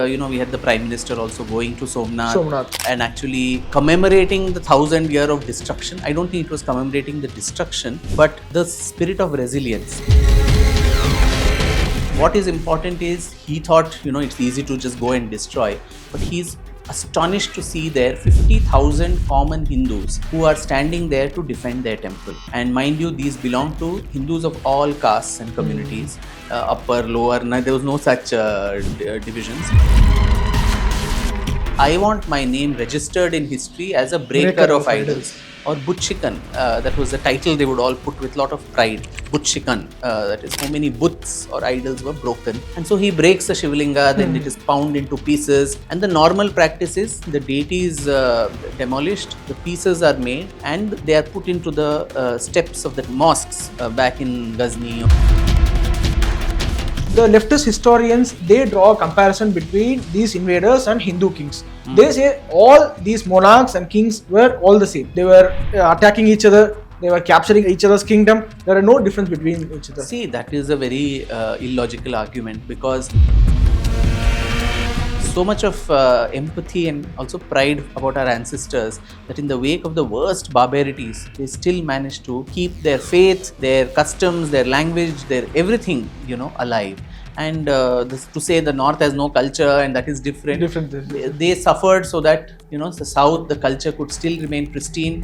We had the Prime Minister also going to Somnath. and actually commemorating the 1,000 year of destruction. I don't think it was commemorating the destruction, but the spirit of resilience. What is important is he thought, it's easy to just go and destroy, but he's astonished to see there 50,000 common Hindus who are standing there to defend their temple. And mind you, these belong to Hindus of all castes and communities, upper, lower, there was no such divisions. I want my name registered in history as a breaker of idols. Or Butchikan, that was the title they would all put with a lot of pride. Butchikan, that is, how many Buddhs or idols were broken. And so he breaks the Shivlinga, then it is pound into pieces. And the normal practice is the deity is demolished, the pieces are made, and they are put into the steps of the mosques back in Ghazni. The leftist historians, they draw a comparison between these invaders and Hindu kings. They say all these monarchs and kings were all the same. They were attacking each other, they were capturing each other's kingdom. There are no difference between each other. See, that is a very illogical argument, because so much of empathy and also pride about our ancestors that in the wake of the worst barbarities, they still managed to keep their faith, their customs, their language, their everything, alive. And to say the North has no culture and that is different. They suffered so that, the South, the culture could still remain pristine.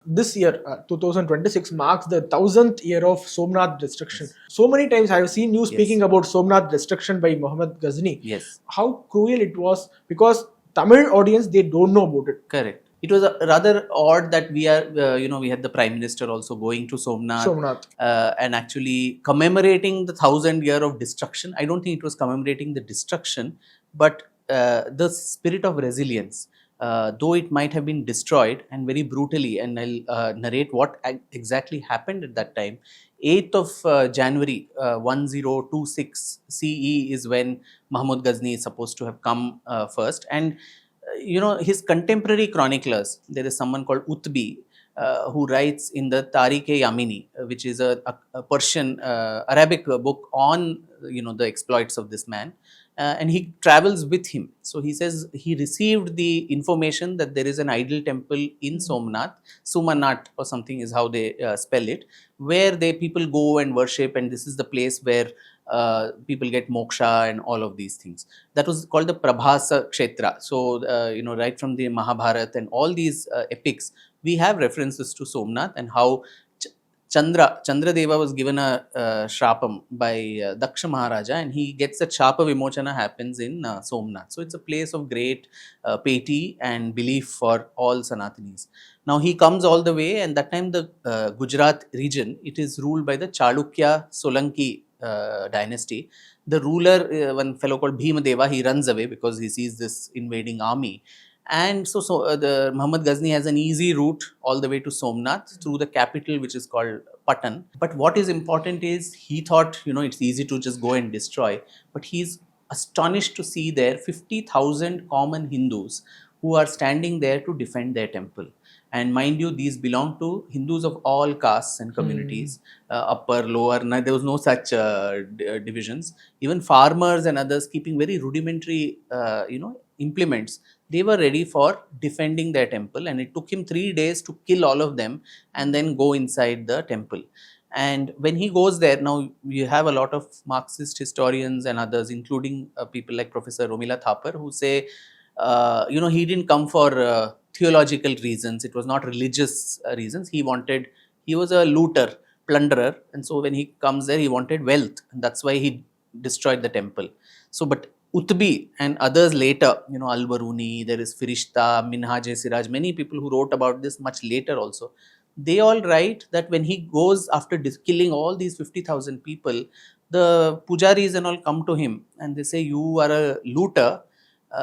This year, 2026, marks the 1000th year of Somnath destruction. So many times I have seen you speaking about Somnath destruction by Muhammad Ghazni. Yes. How cruel it was, because Tamil audience, they don't know about it. Correct. It was rather odd that we had the Prime Minister also going to Somnath. And actually commemorating the 1,000 year of destruction. I don't think it was commemorating the destruction, but the spirit of resilience. Though it might have been destroyed and very brutally, and I'll narrate what exactly happened at that time. 8th of January 1026 CE is when Mahmud Ghazni is supposed to have come first. And his contemporary chroniclers, there is someone called Utbi, who writes in the Tarikh-e-Yamini, which is a Persian Arabic book on the exploits of this man. And he travels with him. So he says he received the information that there is an idol temple in Somnath, Sumanat or something is how they spell it, where people go and worship, and this is the place where people get moksha and all of these things. That was called the Prabhasa Kshetra. So, right from the Mahabharata and all these epics, we have references to Somnath and how Chandradeva was given a shrapam by Daksha Maharaja, and he gets that Shapa Vimochana happens in Somnath. So it's a place of great piety and belief for all Sanatanis. Now he comes all the way, and that time the Gujarat region, it is ruled by the Chalukya Solanki dynasty. The ruler, one fellow called Bhimadeva, he runs away because he sees this invading army. And so the Muhammad Ghazni has an easy route all the way to Somnath through the capital, which is called Patan. But what is important is he thought, it's easy to just go and destroy, but he's astonished to see there 50,000 common Hindus who are standing there to defend their temple. And mind you, these belong to Hindus of all castes and communities, upper, lower, there was no such divisions. Even farmers and others keeping very rudimentary, implements, they were ready for defending their temple, and it took him 3 days to kill all of them and then go inside the temple. And when he goes there, now you have a lot of Marxist historians and others, including people like Professor Romila Thapar, who say, he didn't come for theological reasons. It was not religious reasons. He was a looter, plunderer. And so when he comes there, he wanted wealth. And that's why he destroyed the temple. So, but Utbi and others later, Al-Baruni, there is Firishta, Minhaj-e-Siraj, many people who wrote about this much later also. They all write that when he goes after killing all these 50,000 people, the pujaris and all come to him and they say, you are a looter,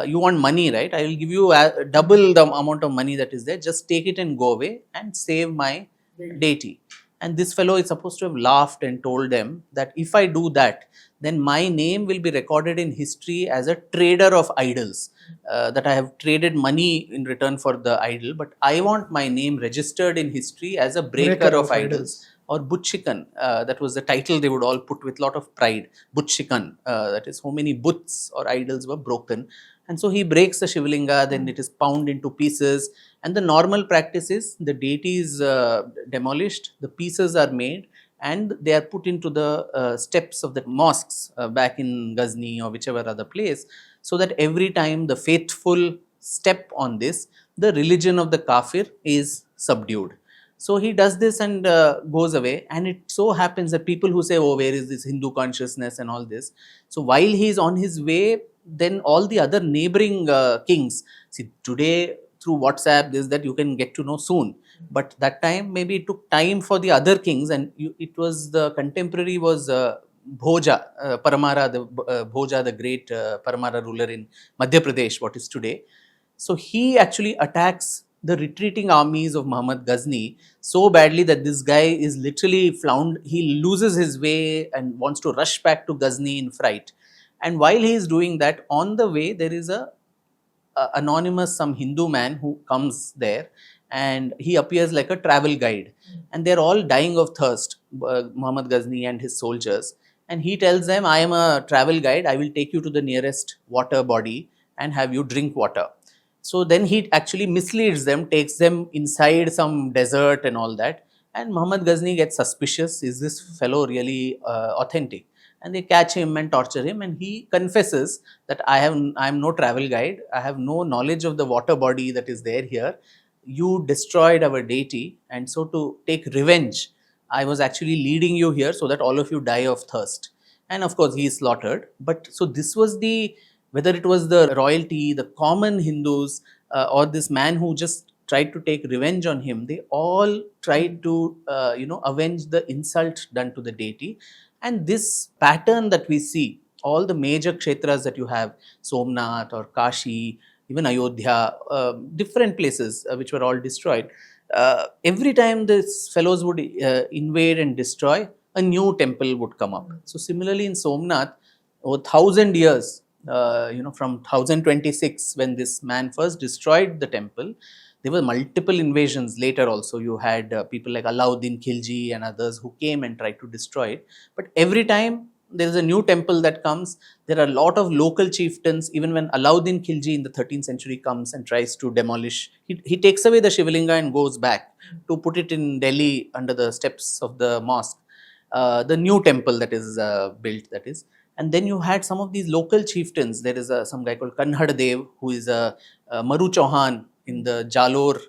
you want money, right? I will give you double the amount of money that is there, just take it and go away and save my deity. And this fellow is supposed to have laughed and told them that if I do that, then my name will be recorded in history as a trader of idols, that I have traded money in return for the idol, but I want my name registered in history as a breaker of idols. Or Butchikan, that was the title they would all put with lot of pride. Butchikan, that is how many Butts or idols were broken. And so he breaks the Shivlinga, then it is pounded into pieces. And the normal practice is the deity is demolished, the pieces are made, and they are put into the steps of the mosques back in Ghazni or whichever other place, so that every time the faithful step on this, the religion of the kafir is subdued. So he does this and goes away, and it so happens that people who say, oh, where is this Hindu consciousness and all this? So while he is on his way, then all the other neighboring kings, see today through WhatsApp, this that you can get to know soon. But that time, maybe it took time for the other kings, and it was the contemporary was Bhoja, Paramara, Bhoja, the great Paramara ruler in Madhya Pradesh, what is today. So he actually attacks the retreating armies of Muhammad Ghazni so badly that this guy is literally he loses his way and wants to rush back to Ghazni in fright. And while he is doing that, on the way there is a anonymous some Hindu man who comes there, and he appears like a travel guide, and they're all dying of thirst, Muhammad Ghazni and his soldiers, and he tells them, I am a travel guide, I will take you to the nearest water body and have you drink water. So then he actually misleads them, takes them inside some desert and all that, and Muhammad Ghazni gets suspicious, is this fellow really authentic? And they catch him and torture him, and he confesses that I am no travel guide, I have no knowledge of the water body that is there here, you destroyed our deity, and so to take revenge, I was actually leading you here so that all of you die of thirst. And of course he is slaughtered. But so this was whether it was the royalty, the common Hindus, or this man who just tried to take revenge on him, they all tried to avenge the insult done to the deity. And this pattern that we see, all the major kshetras that you have, Somnath or Kashi, even Ayodhya, different places which were all destroyed, every time these fellows would invade and destroy, a new temple would come up. So similarly in Somnath, over 1,000 years, from 1026, when this man first destroyed the temple, there were multiple invasions later also. You had people like Alauddin Khilji and others who came and tried to destroy it. But every time there is a new temple that comes, there are a lot of local chieftains. Even when Alauddin Khilji in the 13th century comes and tries to demolish, he takes away the Shivlinga and goes back to put it in Delhi under the steps of the mosque. The new temple that is built, that is. And then you had some of these local chieftains. There is some guy called Kanhad Dev, who is a Maru Chauhan in the Jalore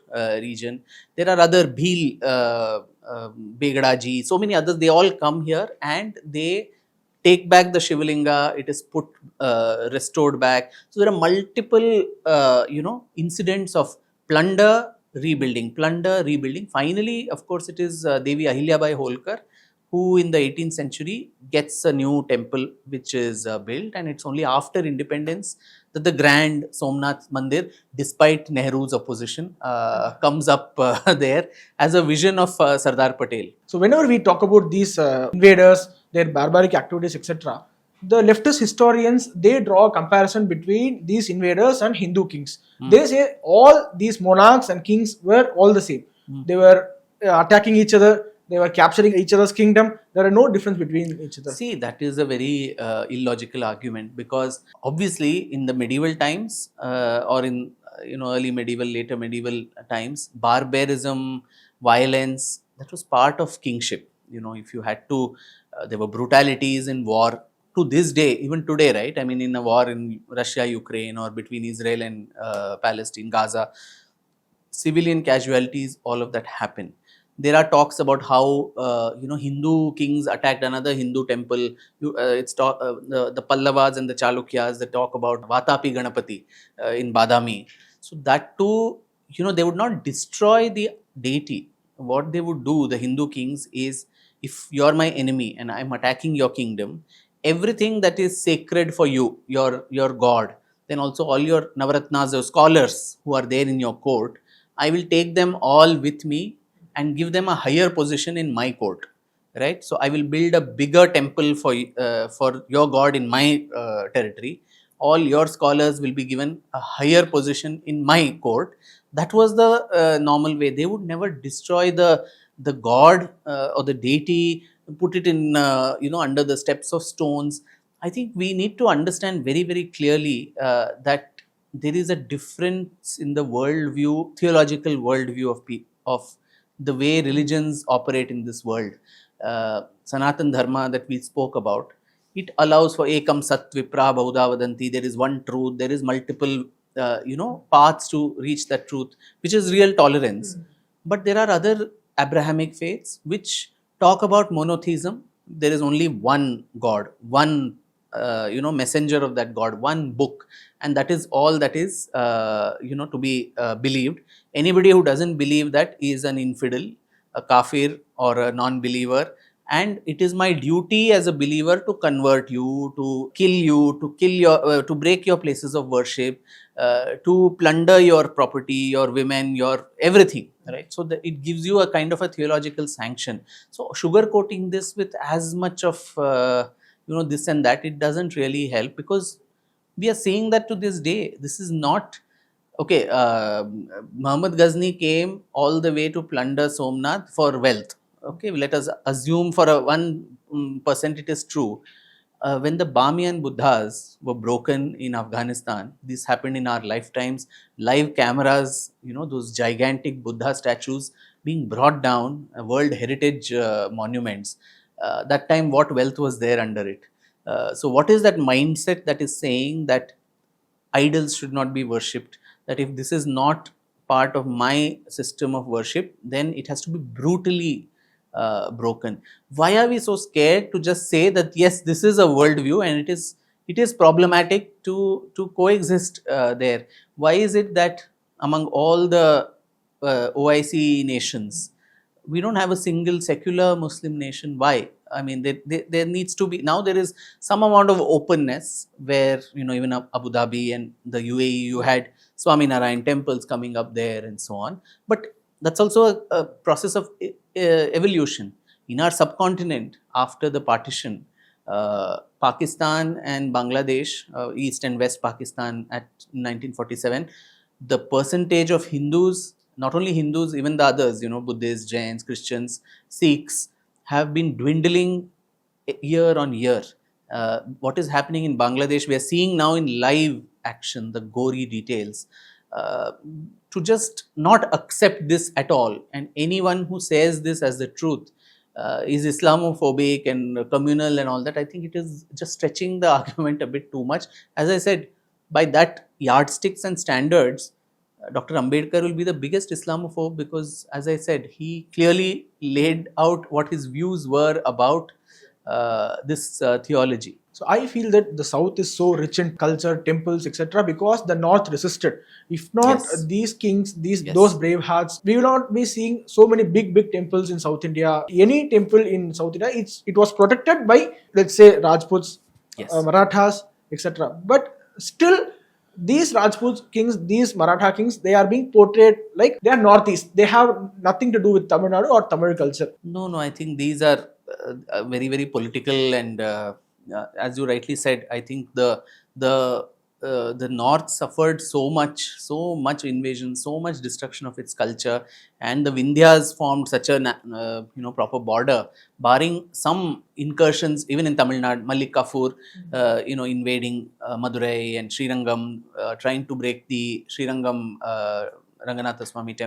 region. There are other Bhil, Begadaji, so many others. They all come here and they take back the Shivlinga. It is put, restored back. So there are multiple, incidents of plunder, rebuilding. Finally, of course, it is Devi Ahilyabai Holkar, who in the 18th century gets a new temple which is built, and it's only after independence that the grand Somnath Mandir, despite Nehru's opposition, comes up there as a vision of Sardar Patel. So whenever we talk about these invaders, their barbaric activities, etc., the leftist historians, they draw a comparison between these invaders and Hindu kings. They say all these monarchs and kings were all the same. They were attacking each other. They were capturing each other's kingdom. There are no difference between each other. See, that is a very illogical argument, because obviously in the medieval times or in early medieval, later medieval times, barbarism, violence, that was part of kingship. If you had to, there were brutalities in war. To this day, even today, right? I mean, in a war in Russia, Ukraine, or between Israel and Palestine, Gaza, civilian casualties, all of that happen. There are talks about how Hindu kings attacked another Hindu temple. The Pallavas and the Chalukyas, they talk about Vatapi Ganapati in Badami. So that too, they would not destroy the deity. What they would do, the Hindu kings, is if you are my enemy and I am attacking your kingdom, everything that is sacred for you, your god, then also all your Navaratnas, or scholars who are there in your court, I will take them all with me and give them a higher position in my court. right? So I will build a bigger temple for your god in my territory. All your scholars will be given a higher position in my court. That was the normal way. They would never destroy the god or the deity, put it in under the steps of stones. I think we need to understand very, very clearly that there is a difference in the worldview, theological worldview of the way religions operate in this world. Sanatan Dharma that we spoke about, it allows for Ekam Sat Vipra Bahuda Vadanti. There is one truth. There is multiple, paths to reach that truth, which is real tolerance. But there are other Abrahamic faiths which talk about monotheism. There is only one God, one messenger of that God, one book, and that is all that is to be believed. Anybody who doesn't believe that is an infidel, a kafir, or a non-believer. And it is my duty as a believer to convert you, to kill your, to break your places of worship, to plunder your property, your women, your everything, right? So it gives you a kind of a theological sanction. So sugarcoating this with as much of this and that, it doesn't really help, because we are seeing that to this day. This is not okay. Muhammad Ghazni came all the way to plunder Somnath for wealth. Okay, let us assume for a 1% it is true. When the Bamiyan Buddhas were broken in Afghanistan, this happened in our lifetimes. Live cameras, those gigantic Buddha statues being brought down, World Heritage monuments. That time, what wealth was there under it? So, what is that mindset that is saying that idols should not be worshipped? That if this is not part of my system of worship, then it has to be brutally broken. Why are we so scared to just say that yes, this is a worldview and it is problematic to coexist there? Why is it that among all the OIC nations, we don't have a single secular Muslim nation? Why? I mean, there needs to be, now there is some amount of openness where, even Abu Dhabi and the UAE, you had Swaminarayan temples coming up there and so on. But that's also a process of evolution. In our subcontinent, after the partition, Pakistan and Bangladesh, East and West Pakistan at 1947, the percentage of Hindus, not only Hindus, even the others, Buddhists, Jains, Christians, Sikhs, have been dwindling year on year. What is happening in Bangladesh, we are seeing now in live action, the gory details. To just not accept this at all, and anyone who says this as the truth is Islamophobic and communal and all that, I think it is just stretching the argument a bit too much. As I said, by that yardsticks and standards, Dr. Ambedkar will be the biggest Islamophobe, because, as I said, he clearly laid out what his views were about this theology. So I feel that the South is so rich in culture, temples, etc., because the North resisted. If not these kings, those brave hearts, we will not be seeing so many big temples in South India. Any temple in South India, it was protected by, let's say, Rajputs, Marathas, etc. But still, these Rajput kings, these Maratha kings, they are being portrayed like they are Northeast. They have nothing to do with Tamil Nadu or Tamil culture. No, I think these are very, very political, and as you rightly said, I think the North suffered so much invasion, so much destruction of its culture, and the Vindhyas formed such a proper border, barring some incursions even in Tamil Nadu. Malik Kafur, invading Madurai and Srirangam, trying to break the Srirangam Ranganatha Swami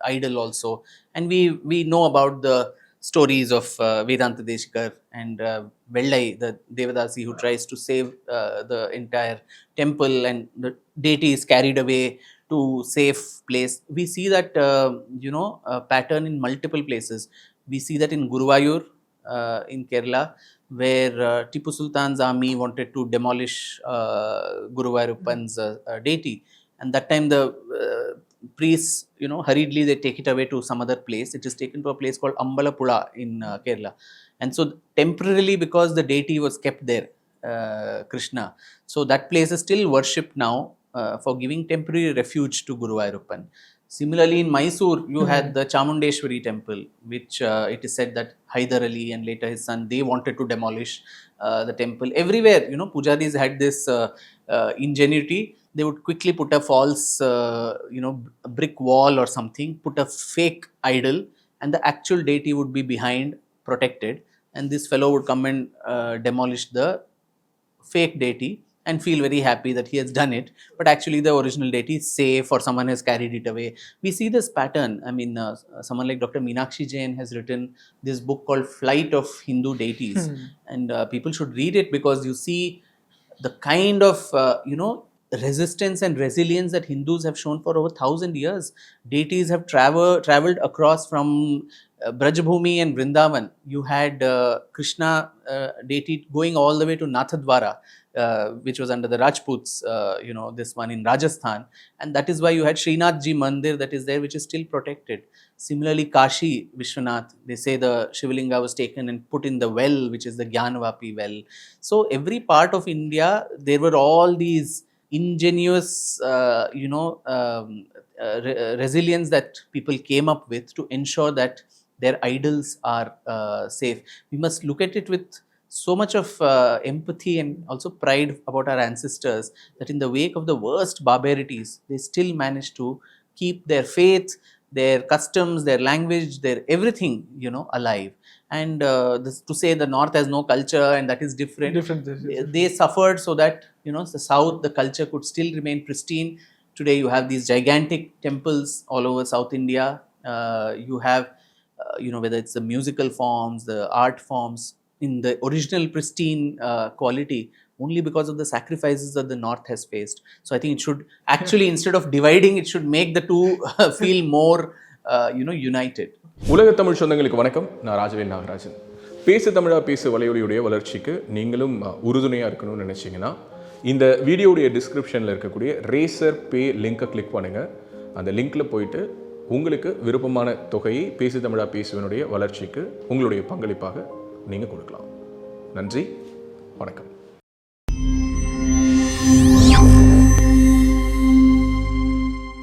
idol also, and we know about the stories of Vedanta Deshikar and Vellai, the Devadasi, who tries to save the entire temple, and the deity is carried away to safe place. We see that pattern in multiple places. We see that in Guruvayur in Kerala, where Tipu Sultan's army wanted to demolish Guruvayurappan's deity, and that time the priests, hurriedly they take it away to some other place. It is taken to a place called Ambalapula in Kerala. And so temporarily, because the deity was kept there, Krishna, so that place is still worshipped now for giving temporary refuge to Guruvayurappan. Similarly, in Mysore, you had the Chamundeshwari temple, which it is said that Hyder Ali and later his son, they wanted to demolish the temple. Everywhere, pujaris had this ingenuity. They would quickly put a false, brick wall or something, put a fake idol, and the actual deity would be behind, protected. And this fellow would come and demolish the fake deity and feel very happy that he has done it, but actually the original deity is safe or someone has carried it away. We see this pattern. I mean, someone like Dr. Meenakshi Jain has written this book called Flight of Hindu Deities, and people should read it, because you see the kind of resistance and resilience that Hindus have shown for over 1,000 years. Deities have traveled across from Brajbhumi and Vrindavan. You had Krishna deity going all the way to Nathadwara, which was under the Rajputs, this one in Rajasthan. And that is why you had Srinath Ji Mandir that is there, which is still protected. Similarly, Kashi Vishwanath, they say the Shivalinga was taken and put in the well, which is the Gyanvapi well. So every part of India, there were all these ingenious, resilience that people came up with to ensure that their idols are safe. We must look at it with so much of empathy and also pride about our ancestors, that in the wake of the worst barbarities, they still managed to keep their faith, their customs, their language, their everything, alive. And to say the North has no culture and that is different. They suffered so that, the South, the culture could still remain pristine. Today you have these gigantic temples all over South India. You have, whether it's the musical forms, the art forms, in the original pristine quality, only because of the sacrifices that the North has faced. So I think it should actually, instead of dividing, it should make the two feel more, united. உலக தமிழ் சொந்தங்களுக்கு வணக்கம். நான் ராஜவேல் நாகராஜன். பேசு தமிழா பேசு வலையொலியுடைய வளர்ச்சிக்கு நீங்களும் உறுதுணையாக இருக்கணும்னு நினச்சிங்கன்னா, இந்த வீடியோடைய டிஸ்கிரிப்ஷனில் இருக்கக்கூடிய ரேசர் பே லிங்கை கிளிக் பண்ணுங்கள். அந்த லிங்க்கில் போயிட்டு உங்களுக்கு விருப்பமான தொகையை பேசு தமிழா பேசுவனுடைய வளர்ச்சிக்கு உங்களுடைய பங்களிப்பாக நீங்கள் கொடுக்கலாம். நன்றி, வணக்கம்.